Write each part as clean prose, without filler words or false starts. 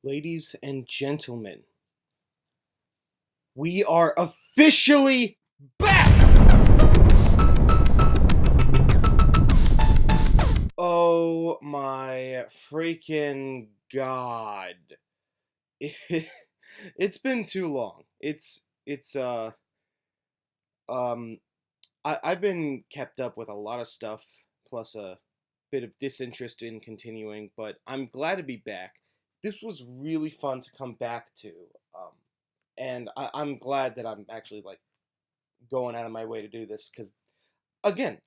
Ladies and gentlemen, we are officially back! Oh my freaking god. It's been too long. It's um I've been kept up with a lot of stuff plus a bit of disinterest in continuing, but I'm glad to be back. This was really fun to come back to. Um and I'm glad that I'm actually like going out of my way to do this because again,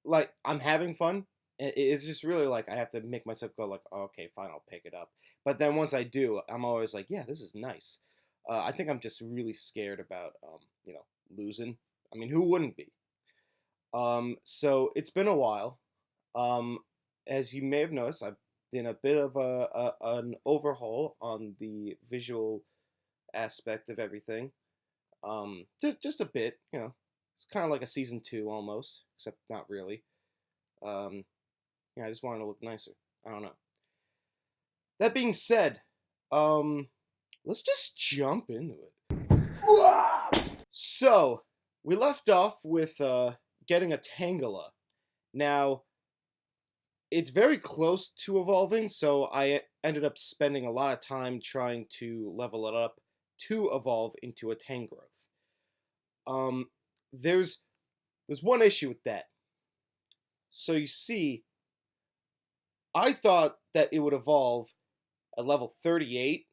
like I'm having fun. It's just really like I have to make myself go like, oh, okay, fine, I'll pick it up. But then once I do, I'm always like, yeah, this is nice. I think I'm just really scared about losing. I mean, who wouldn't be? So it's been a while. Um, as you may have noticed, I've done a bit of an overhaul on the visual aspect of everything. Just a bit, It's kind of like a season two almost, except not really. Um, I just wanted to look nicer. I don't know. That being said, um, let's just jump into it. So we left off with getting a Tangela. Now it's very close to evolving, so I ended up spending a lot of time trying to level it up to evolve into a Tangrowth. Um, there's there's one issue with that. So you see, I thought that it would evolve at level 38,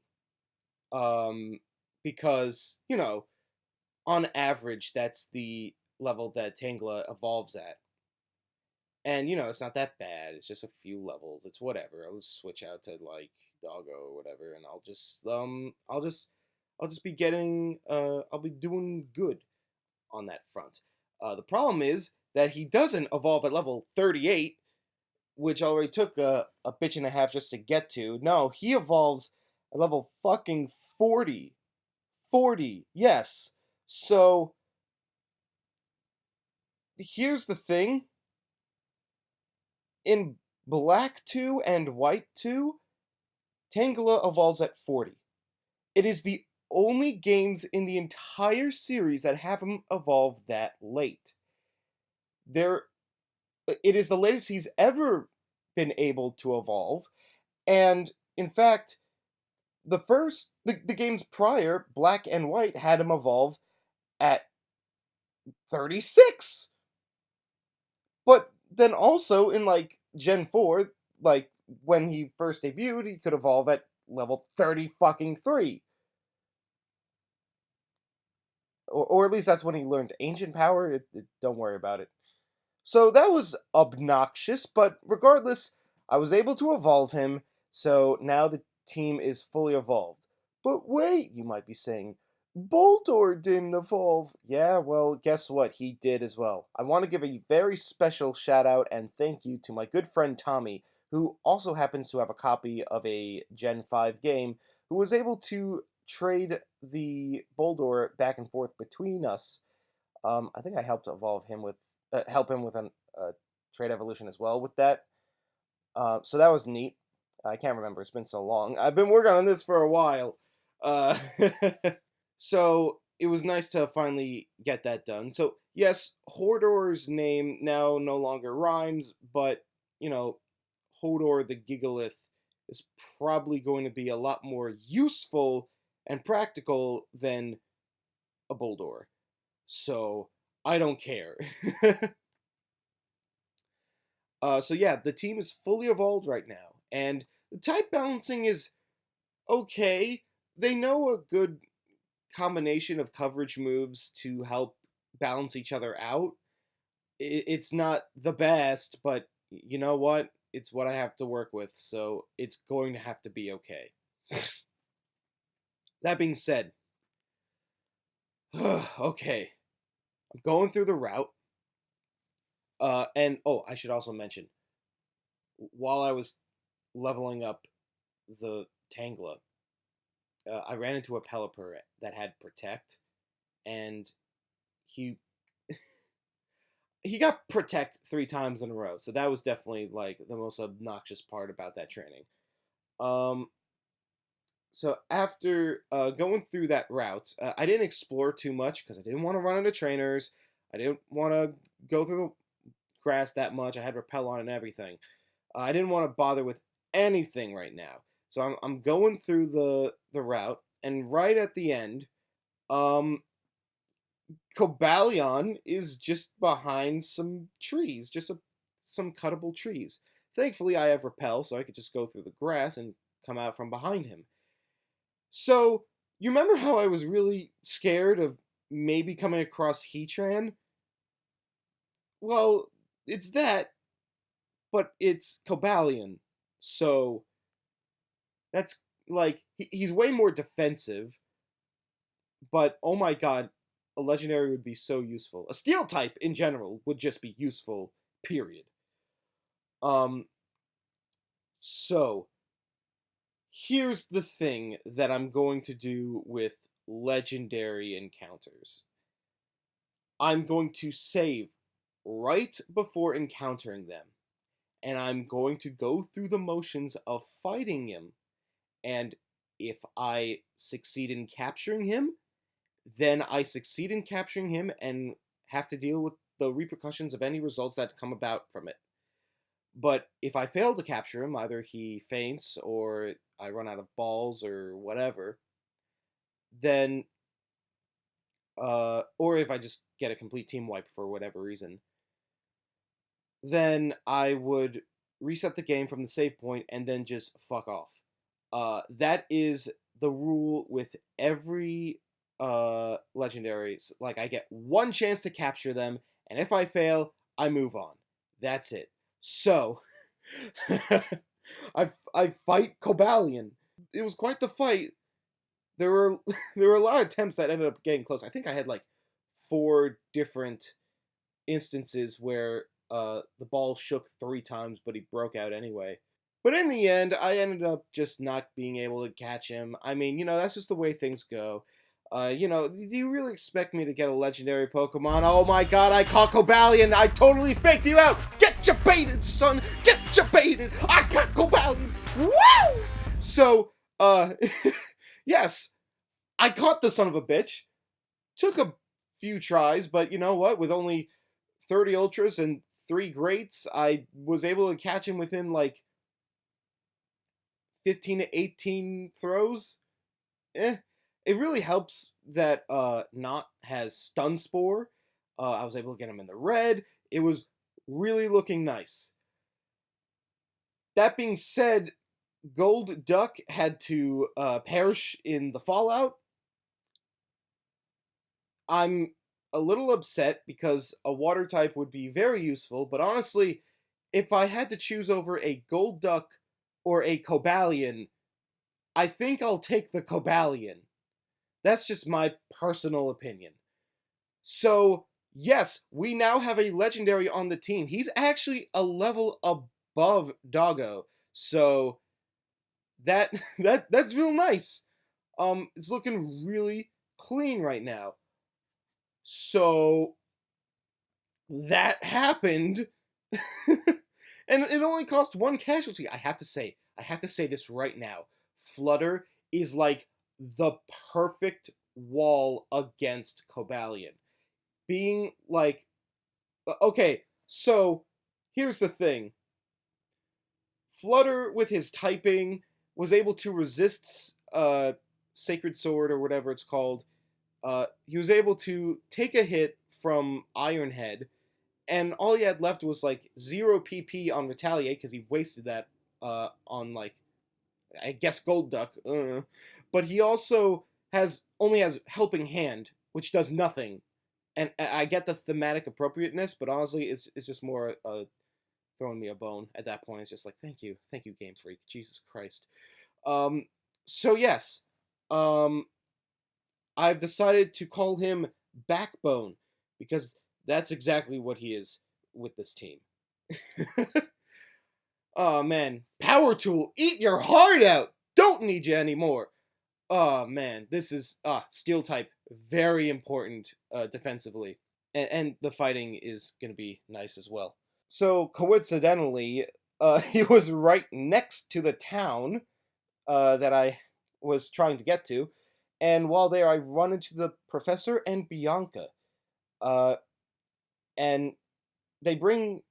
um, because on average that's the level that Tangela evolves at, and it's not that bad. It's just a few levels. It's whatever. I'll just switch out to like Doggo or whatever, and I'll just be getting I'll be doing good on that front. The problem is that he doesn't evolve at level 38, which already took a bitch and a half just to get to. No, he evolves at level fucking 40. 40, yes. So, here's the thing. In Black 2 and White 2, Tangela evolves at 40. It is the only games in the entire series that have him evolve that late. There it is the latest he's ever been able to evolve, and in fact, the games prior, Black and White, had him evolve at 36. But then also in like Gen 4, like when he first debuted, he could evolve at level 30 fucking 3. Or at least that's when he learned Ancient Power. Don't worry about it. So that was obnoxious, but regardless, I was able to evolve him, so now the team is fully evolved. But wait, you might be saying, Boldor didn't evolve. Yeah, well, guess what? He did as well. I want to give a very special shout out and thank you to my good friend Tommy, who also happens to have a copy of a Gen 5 game, who was able to trade the Boldor back and forth between us. I think I helped evolve him with help him with an trade evolution as well with that. So that was neat. I can't remember. It's been so long. I've been working on this for a while. Uh, so it was nice to finally get that done. So yes, Hodor's name now no longer rhymes, but Hodor the Gigalith is probably going to be a lot more useful and practical than a Boldor. So I don't care. So yeah, the team is fully evolved right now, and the type balancing is okay. They know a good combination of coverage moves to help balance each other out. It's not the best, but you know what? It's what I have to work with, so it's going to have to be okay. That being said, okay, I'm going through the route. And oh, I should also mention, while I was leveling up the Tangela, I ran into a Pelipper that had Protect, and he he got Protect 3 times in a row. So that was definitely like the most obnoxious part about that training. Um, So after going through that route, I didn't explore too much because I didn't want to run into trainers. I didn't want to go through the grass that much. I had rappel on and everything. I didn't want to bother with anything right now. So I'm going through the route, and right at the end, um, Cobalion is just behind some trees, some cuttable trees. Thankfully, I have rappel, so I could just go through the grass and come out from behind him. So, you remember how I was really scared of maybe coming across Heatran? Well, it's that, but it's Cobalion. So, that's like, he's way more defensive, but oh my god, a legendary would be so useful. A steel type in general would just be useful, period. Um, so, here's the thing that I'm going to do with legendary encounters. I'm going to save right before encountering them, and I'm going to go through the motions of fighting him. And if I succeed in capturing him, then I succeed in capturing him and have to deal with the repercussions of any results that come about from it. But if I fail to capture him, either he faints or I run out of balls or whatever, then or if I just get a complete team wipe for whatever reason, then I would reset the game from the save point and then just fuck off. That is the rule with every legendaries. Like, I get one chance to capture them, and if I fail, I move on. That's it. So, I fight Cobalion. It was quite the fight. There were there were a lot of attempts that ended up getting close. I think I had like 4 different instances where the ball shook 3 times, but he broke out anyway. But in the end, I ended up just not being able to catch him. I mean, that's just the way things go. Do you really expect me to get a legendary Pokemon? Oh my god, I caught Cobalion! I totally faked you out! Get you baited, son! Get you baited! I caught Cobalion! Woo! So, yes, I caught the son of a bitch. Took a few tries, but you know what? With only 30 Ultras and 3 Greats, I was able to catch him within like 15 to 18 throws. It really helps that Knot has Stun Spore. I was able to get him in the red. It was really looking nice. That being said, Gold Duck had to perish in the fallout. I'm a little upset because a water type would be very useful, but honestly, if I had to choose over a Gold Duck or a Cobalion, I think I'll take the Cobalion. That's just my personal opinion. So, yes, we now have a legendary on the team. He's actually a level above Doggo. So, that's real nice. It's looking really clean right now. So, that happened. And it only cost 1 casualty. I have to say this right now. Flutter is like the perfect wall against Cobalion. Being like, okay, so here's the thing. Flutter, with his typing, was able to resist Sacred Sword or whatever it's called. He was able to take a hit from Iron Head, and all he had left was like 0 PP on Retaliate because he wasted that on like, I guess, Gold Duck. But he also only has Helping Hand, which does nothing. And I get the thematic appropriateness, but honestly, it's just more throwing me a bone at that point. It's just like, thank you, Game Freak, Jesus Christ. So yes, I've decided to call him Backbone because that's exactly what he is with this team. Oh man, Power Tool, eat your heart out. Don't need you anymore. Oh man, this is Steel type, very important defensively, and the fighting is gonna be nice as well. So coincidentally, he was right next to the town that I was trying to get to. And while there, I run into the professor and Bianca. Uh, and they bring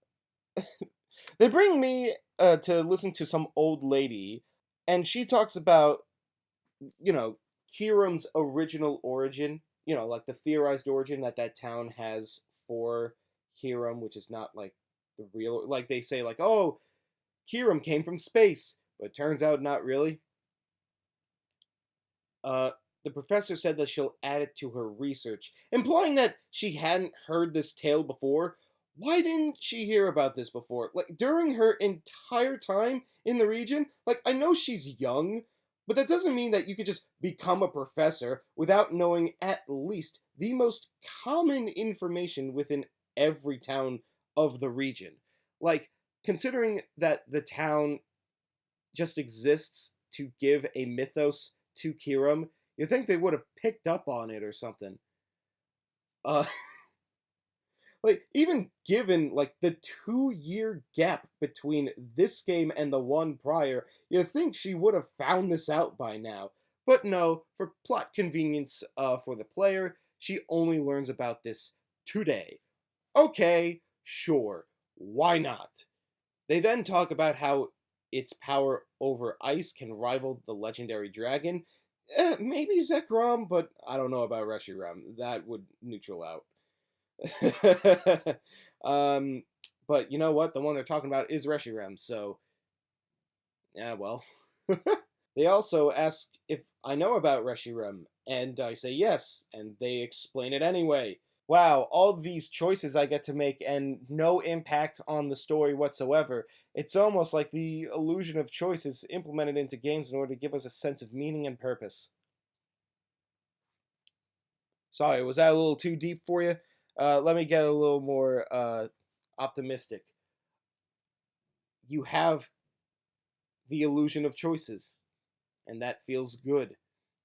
they bring me to listen to some old lady, and she talks about you know Hiram's original origin. Like the theorized origin that that town has for Hiram, which is not like the real. Like they say, like, oh, Hiram came from space, but it turns out not really. Uh, the professor said that she'll add it to her research, implying that she hadn't heard this tale before. Why didn't she hear about this before? Like, during her entire time in the region? Like, I know she's young, but that doesn't mean that you could just become a professor without knowing at least the most common information within every town of the region. Like, considering that the town just exists to give a mythos to Kiram, you think they would have picked up on it or something. Uh, like even given like the 2 year gap between this game and the one prior, you think she would have found this out by now. But no, for plot convenience for the player, she only learns about this today. Okay, sure, why not? They then talk about how its power over ice can rival the legendary dragon. Maybe Zekrom, but I don't know about Reshiram. That would neutral out. um, but you know what? The one they're talking about is Reshiram, so yeah, well. They also ask if I know about Reshiram, and I say yes, and they explain it anyway. Wow, all these choices I get to make and no impact on the story whatsoever. It's almost like the illusion of choice is implemented into games in order to give us a sense of meaning and purpose. Sorry, was that a little too deep for you? Let me get a little more optimistic. You have the illusion of choices, and that feels good.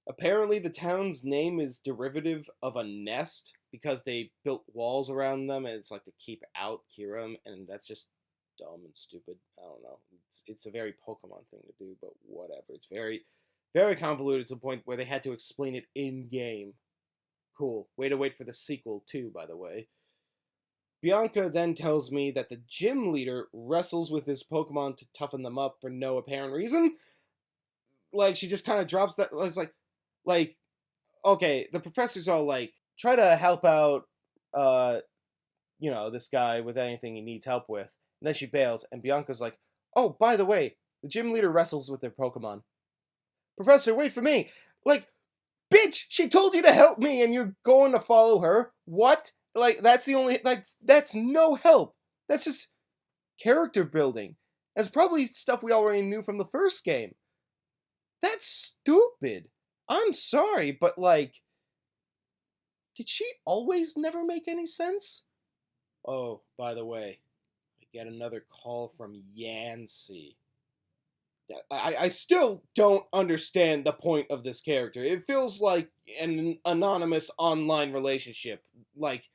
Apparently, the town's name is derivative of a nest because they built walls around them, and it's like to keep out Kiram, and that's just dumb and stupid. I don't know. It's a very Pokemon thing to do, but whatever. It's very convoluted to the point where they had to explain it in game. Cool. Way to wait for the sequel too, by the way. Bianca then tells me that the gym leader wrestles with his Pokemon to toughen them up for no apparent reason. Like she just kind of drops that. It's like okay, the professor's all like, try to help out, uh, this guy with anything he needs help with. And then she bails, and Bianca's like, oh, by the way, the gym leader wrestles with their Pokemon. Professor, wait for me. Like, bitch, she told you to help me, and you're going to follow her. What? Like, that's the only, like, that's no help. That's just character building. That's probably stuff we already knew from the first game. That's stupid. I'm sorry, but like, did she always never make any sense? Oh, by the way, I get another call from Yancy. I still don't understand the point of this character. It feels like an anonymous online relationship. Like,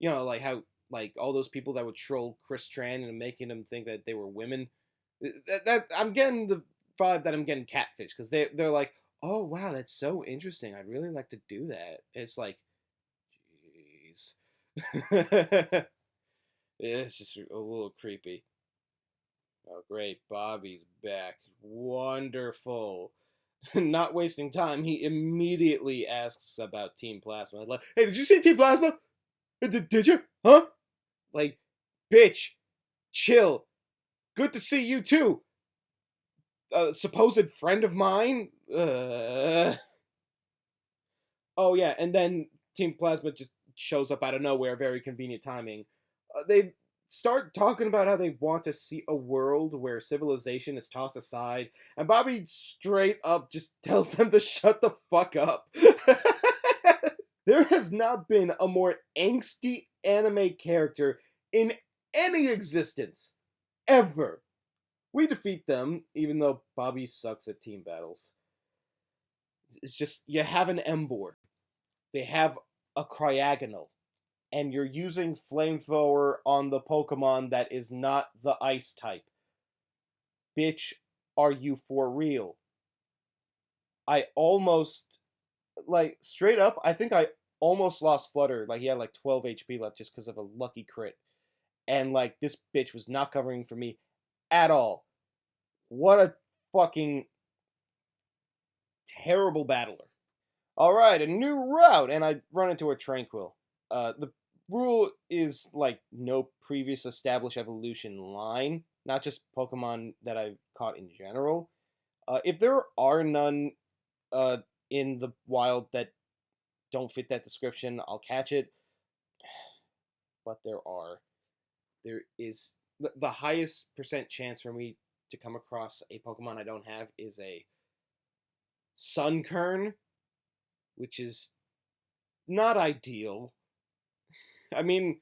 like how, like, all those people that would troll Chris Tran and making him think that they were women. That I'm getting the vibe that I'm getting catfish, because they're like, oh, wow, that's so interesting. I'd really like to do that. It's like, jeez. It's just a little creepy. Oh, great. Bobby's back. Wonderful. Not wasting time, he immediately asks about Team Plasma. Like, hey, did you see Team Plasma? Did you? Huh? Like, bitch, chill. Good to see you too. A supposed friend of mine? Oh, yeah, and then Team Plasma just shows up out of nowhere, very convenient timing. They start talking about how they want to see a world where civilization is tossed aside, and Bobby straight up just tells them to shut the fuck up. There has not been a more angsty anime character in any existence. Ever. We defeat them, even though Bobby sucks at team battles. It's just, you have an Emboar. They have a Cryogonal. And you're using Flamethrower on the Pokemon that is not the Ice type. Bitch, are you for real? I almost, like, straight up, I think I almost lost Flutter. Like, he had like 12 HP left just because of a lucky crit. And, like, this bitch was not covering for me at all. What a fucking terrible battler. Alright, a new route, and I run into a Tranquil. The rule is, like, no previous established evolution line, not just Pokemon that I've caught in general. If there are none uh, in the wild that don't fit that description, I'll catch it. But there are. There is the highest percent chance for me to come across a Pokemon I don't have is a Sunkern, which is not ideal. I mean,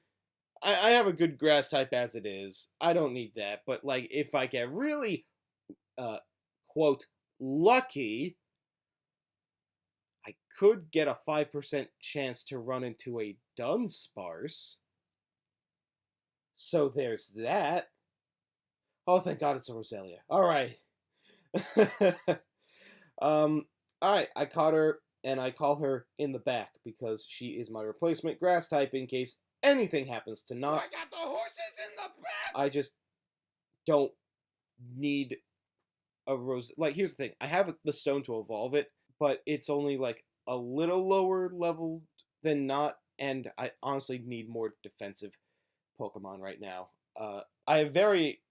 I have a good grass type as it is. I don't need that. But, like, if I get really, uh, quote, lucky, I could get a 5% chance to run into a Dunsparce. So there's that. Oh, thank God it's a Roselia. All right. All right, I caught her, and I call her in the back because she is my replacement grass type in case anything happens to not. I got the horses in the back! I just don't need a rose. Like, here's the thing. I have the stone to evolve it, but it's only, like, a little lower level than not, and I honestly need more defensive Pokemon right now. I have very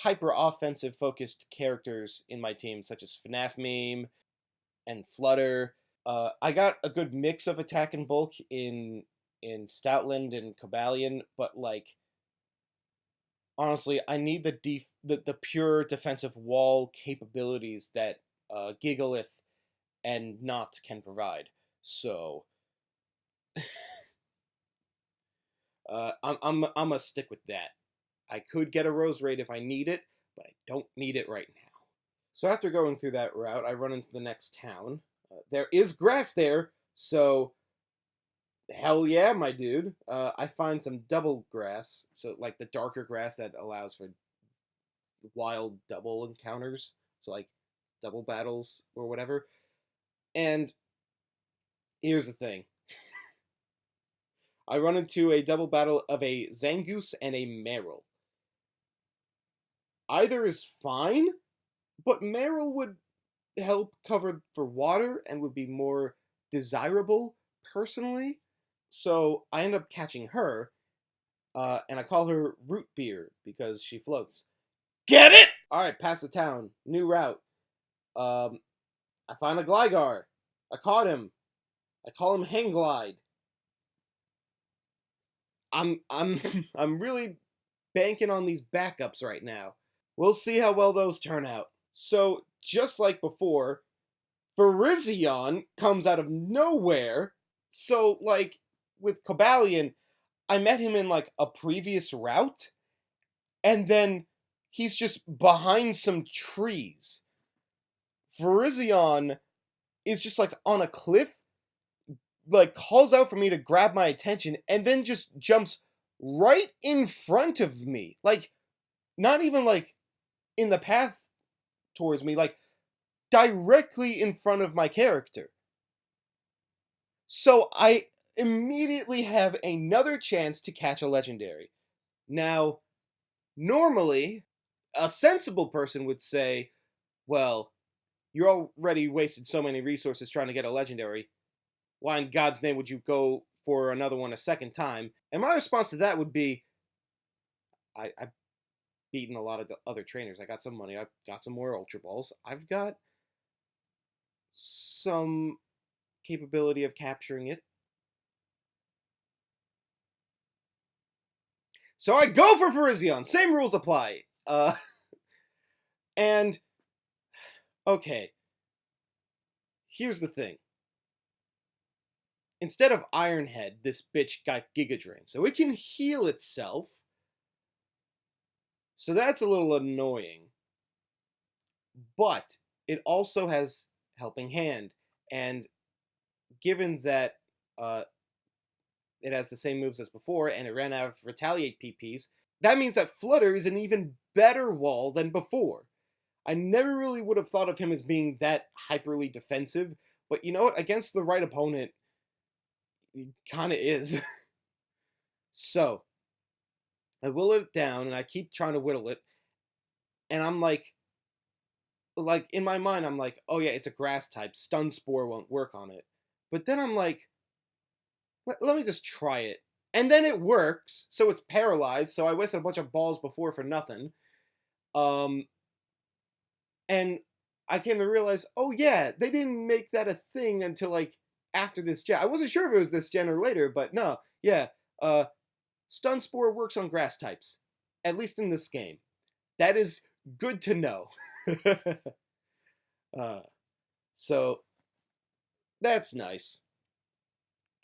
hyper offensive focused characters in my team, such as FNAF Meme and Flutter. I got a good mix of attack and bulk in Stoutland and Cobalion, but, like, honestly, I need the pure defensive wall capabilities that Gigalith and Knot can provide. So I'm gonna stick with that. I could get a Roserade if I need it, but I don't need it right now. So after going through that route, I run into the next town. There is grass there, so hell yeah, my dude. I find some double grass, so like the darker grass that allows for wild double encounters, so like double battles or whatever. And here's the thing. I run into a double battle of a Zangoose and a Marill. Either is fine, but Marill would help cover for water and would be more desirable personally. So I end up catching her, and I call her Root Beer because she floats. Get it? All right, past the town, new route. I find a Gligar. I caught him. I call him Hang Glide. I'm I'm really banking on these backups right now. We'll see how well those turn out. So, just like before, Virizion comes out of nowhere. So, like, with Cobalion, I met him in, like, a previous route, and then he's just behind some trees. Virizion is just, like, on a cliff, like, calls out for me to grab my attention, and then just jumps right in front of me. Like, not even, like, in the path towards me, like, directly in front of my character. So I immediately have another chance to catch a legendary. Now, normally, a sensible person would say, well, you're already wasted so many resources trying to get a legendary. Why in God's name would you go for another one a second time? And my response to that would be, I've beaten a lot of the other trainers. I got some money. I've got some more Ultra Balls. I've got some capability of capturing it. So I go for Virizion. Same rules apply. And okay. Here's the thing. Instead of Iron Head, this bitch got Giga Drain, so it can heal itself. So that's a little annoying. But it also has Helping Hand, and given that it has the same moves as before, and it ran out of Retaliate PPs, that means that Flutter is an even better wall than before. I never really would have thought of him as being that hyperly defensive, but you know what? Against the right opponent, he kind of is. So, I whittle it down, and I keep trying to whittle it, and I'm like in my mind, I'm like, oh yeah, it's a grass type. Stun Spore won't work on it. But then I'm like, let me just try it. And then it works, so it's paralyzed, so I wasted a bunch of balls before for nothing. Um, and I came to realize, oh yeah, they didn't make that a thing until like after this gen. I wasn't sure if it was this gen or later, but no, yeah. Stun Spore works on grass types, at least in this game. That is good to know. uh, so that's nice.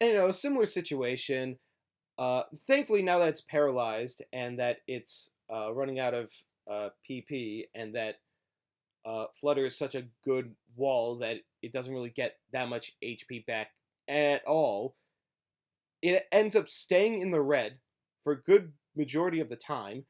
And a similar situation. Thankfully, now that it's paralyzed and that it's running out of PP, and that Flutter is such a good wall that it doesn't really get that much HP back at all, it ends up staying in the red for a good majority of the time.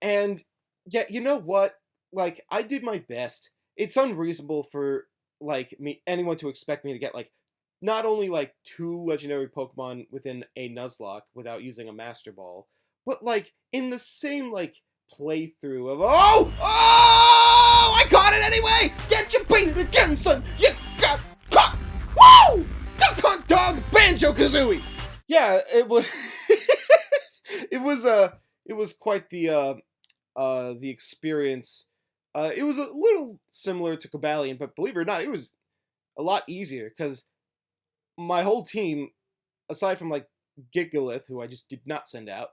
And yeah, you know what? Like, I did my best. It's unreasonable for like anyone to expect me to get like not only like 2 legendary Pokemon within a Nuzlocke without using a Master Ball, but like in the same like playthrough of I caught it anyway! Get your painted again, son! You got caught! Woo! Duck Hunt Dog Banjo Kazooie! Yeah, it was it was quite the experience. It was a little similar to Cobalion, but believe it or not, it was a lot easier because my whole team, aside from like Gigalith, who I just did not send out,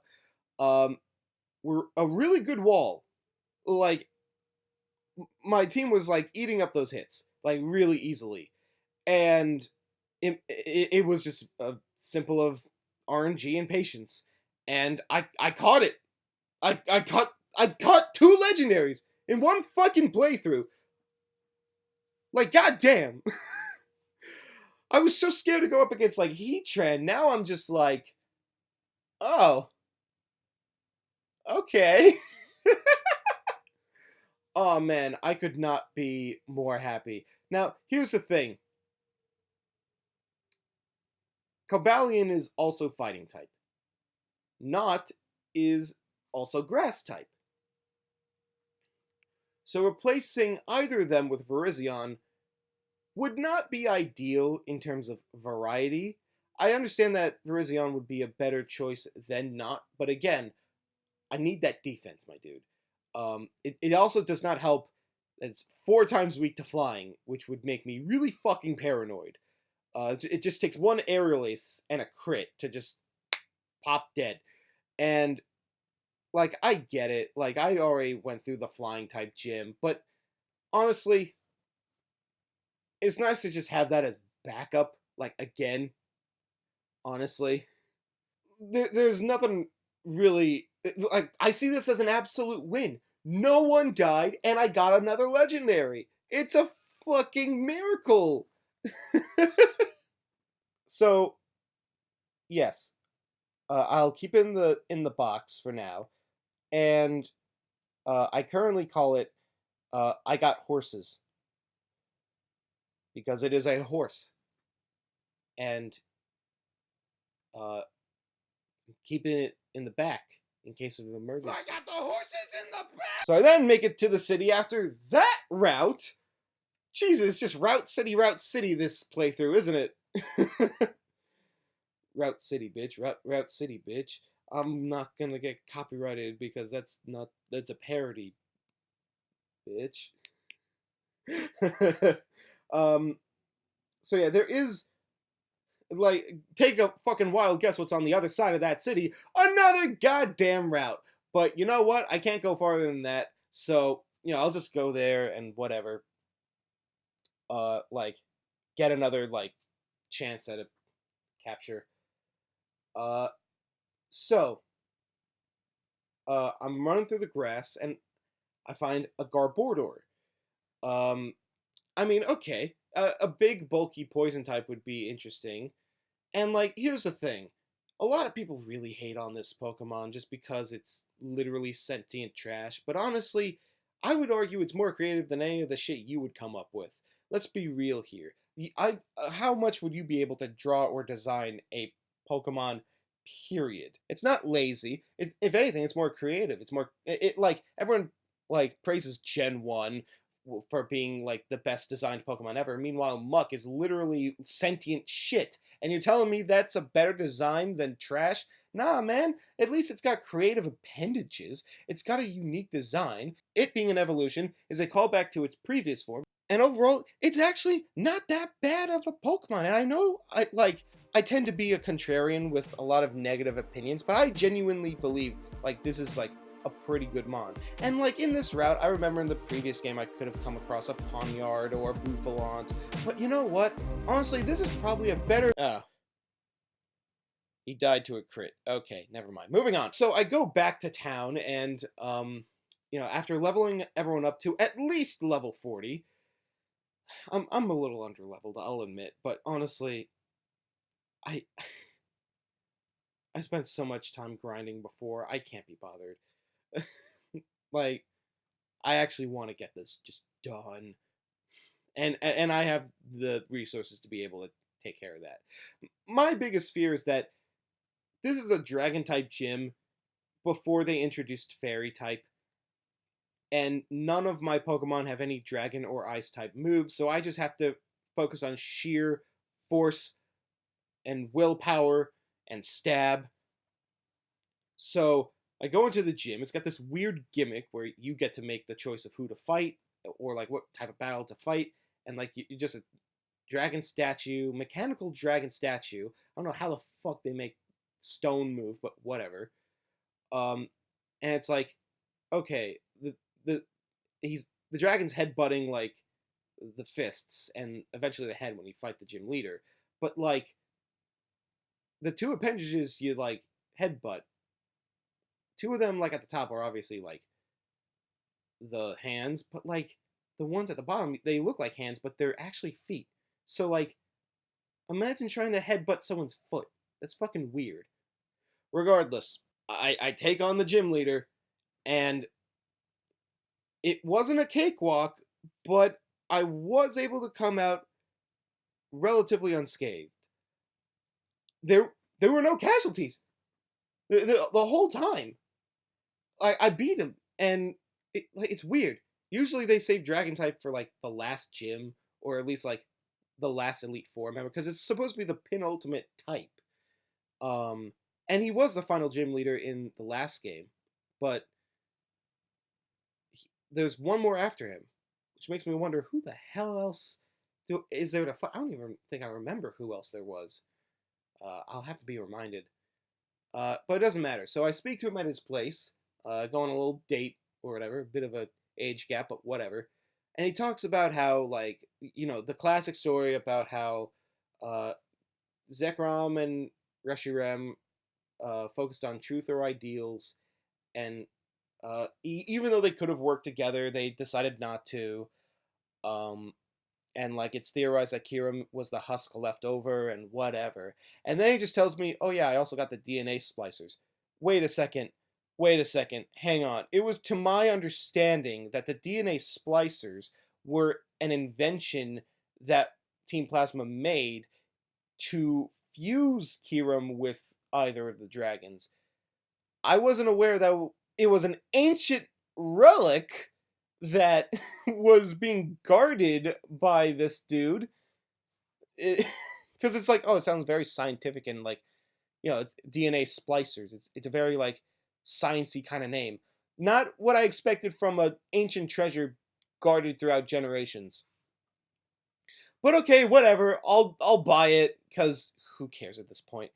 were a really good wall. Like my team was like eating up those hits like really easily, and it was just a simple of RNG and patience, and I caught it. I caught 2 legendaries in one fucking playthrough. Like goddamn. I was so scared to go up against like Heatran. Now I'm just like, oh, okay. Oh man, I could not be more happy. Now, here's the thing. Cobalion is also fighting type. Not is also grass type. So replacing either of them with Virizion would not be ideal in terms of variety. I understand that Virizion would be a better choice than not, but again, I need that defense, my dude. It also does not help that it's 4 times weak to flying, which would make me really fucking paranoid. It just takes one aerial ace and a crit to just pop dead. And, like, I get it. Like, I already went through the flying type gym, but honestly, it's nice to just have that as backup, like, again. Honestly. There's nothing really... Like, I see this as an absolute win. No one died, and I got another legendary. It's a fucking miracle. So, yes, I'll keep it in the box for now, and I currently call it I got horses because it is a horse, and uh, keeping it in the back in case of an emergency. I got the horses in the back. So I then make it to the city after that route. Jesus, it's just Route City this playthrough, isn't it? Route City, bitch. Route City, bitch. I'm not gonna get copyrighted because that's a parody, bitch. So yeah, there is, like, take a fucking wild guess what's on the other side of that city. Another goddamn route. But you know what? I can't go farther than that. So, I'll just go there and whatever. Like, get another, like, chance at a capture. So, I'm running through the grass, and I find a Garbodor. I mean, okay, a big, bulky poison type would be interesting. And, like, here's the thing. A lot of people really hate on this Pokemon just because it's literally sentient trash. But honestly, I would argue it's more creative than any of the shit you would come up with. Let's be real here. How much would you be able to draw or design a Pokemon? Period. It's not lazy. If anything, it's more creative. It's more like everyone like praises Gen 1 for being like the best designed Pokemon ever. Meanwhile, Muck is literally sentient shit. And you're telling me that's a better design than trash? Nah, man. At least it's got creative appendages. It's got a unique design. It being an evolution is a callback to its previous form. And overall, it's actually not that bad of a Pokemon. And I know I tend to be a contrarian with a lot of negative opinions, but I genuinely believe like this is like a pretty good mon. And like in this route, I remember in the previous game I could have come across a Ponyard or a Bouffalante, but you know what? Honestly, this is probably a better. He died to a crit. Okay, never mind. Moving on. So I go back to town, and after leveling everyone up to at least level 40, I'm a little under leveled, I'll admit, but honestly, I I spent so much time grinding before, I can't be bothered. Like, I actually want to get this just done. And I have the resources to be able to take care of that. My biggest fear is that this is a dragon type gym before they introduced fairy type, and none of my Pokemon have any dragon or ice type moves, so I just have to focus on sheer force and willpower and stab. So I go into the gym. It's got this weird gimmick where you get to make the choice of who to fight or like what type of battle to fight, and like you just a dragon statue, mechanical dragon statue. I don't know how the fuck they make stone move, but whatever. And it's like, okay, the he's the dragon's headbutting like the fists and eventually the head when you fight the gym leader. But like the two appendages you like headbutt, two of them like at the top are obviously like the hands, but like the ones at the bottom they look like hands, but they're actually feet. So like imagine trying to headbutt someone's foot. That's fucking weird. Regardless, I take on the gym leader, and it wasn't a cakewalk, but I was able to come out relatively unscathed. There were no casualties the whole time. I beat him, and it's weird. Usually they save Dragon type for like the last gym, or at least like the last Elite Four member, because it's supposed to be the penultimate type. And he was the final gym leader in the last game, but there's one more after him, which makes me wonder who the hell else is there to fight. I don't even think I remember who else there was. I'll have to be reminded. But it doesn't matter. So I speak to him at his place, go on a little date or whatever, a bit of a age gap, but whatever. And he talks about how, like, the classic story about how Zekrom and Reshiram focused on truth or ideals, and even though they could have worked together, they decided not to. And like it's theorized that Kiram was the husk left over and whatever. And then he just tells me, "Oh yeah, I also got the DNA splicers." Wait a second. Wait a second. Hang on. It was to my understanding that the DNA splicers were an invention that Team Plasma made to fuse Kiram with either of the dragons. I wasn't aware that it was an ancient relic that was being guarded by this dude. Because it's like, oh, it sounds very scientific and like, it's DNA splicers. It's a very like sciencey kind of name. Not what I expected from an ancient treasure guarded throughout generations. But okay, whatever. I'll buy it because who cares at this point?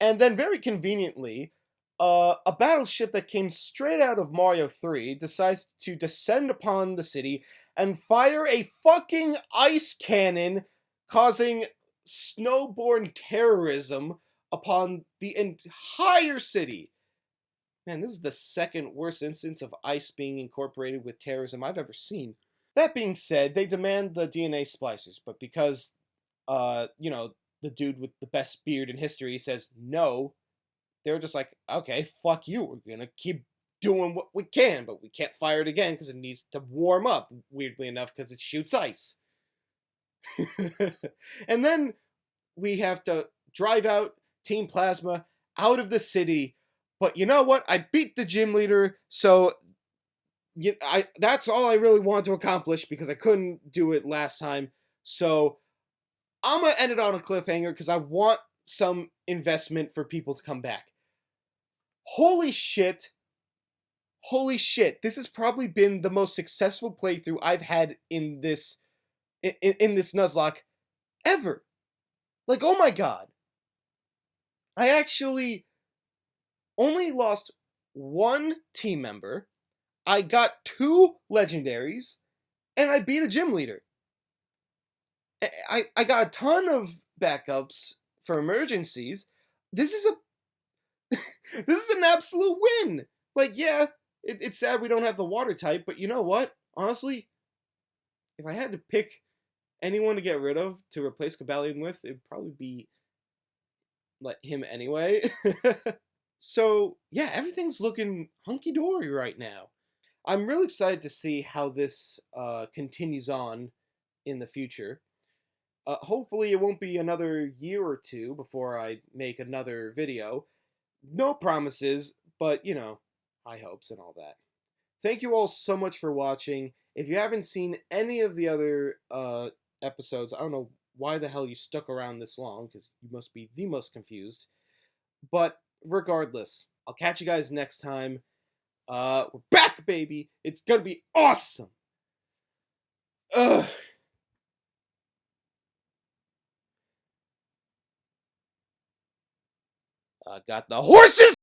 And then very conveniently, a battleship that came straight out of Mario 3 decides to descend upon the city and fire a fucking ice cannon, causing snowborn terrorism upon the entire city. Man, this is the second worst instance of ice being incorporated with terrorism I've ever seen. That being said, they demand the DNA splicers, but because, the dude with the best beard in history says no, they're just like, okay, fuck you. We're gonna keep doing what we can, but we can't fire it again because it needs to warm up, weirdly enough, because it shoots ice. And then we have to drive out Team Plasma out of the city. But you know what? I beat the gym leader, so that's all I really want to accomplish because I couldn't do it last time. So I'm gonna end it on a cliffhanger because I want some investment for people to come back. Holy shit! Holy shit! This has probably been the most successful playthrough I've had in this this Nuzlocke ever. Like, oh my god! I actually only lost one team member. I got 2 legendaries, and I beat a gym leader. I got a ton of backups for emergencies. This is a this is an absolute win. Like, yeah, it's sad we don't have the water type, but you know what? Honestly, if I had to pick anyone to get rid of to replace Cabalion with, it'd probably be like him anyway. So yeah, everything's looking hunky dory right now. I'm really excited to see how this continues on in the future. Hopefully it won't be another year or two before I make another video. No promises, but you know, high hopes and all that. Thank you all so much for watching. If you haven't seen any of the other episodes, I don't know why the hell you stuck around this long, because you must be the most confused. But regardless, I'll catch you guys next time. We're back, baby! It's gonna be awesome! Ugh. I got the horses!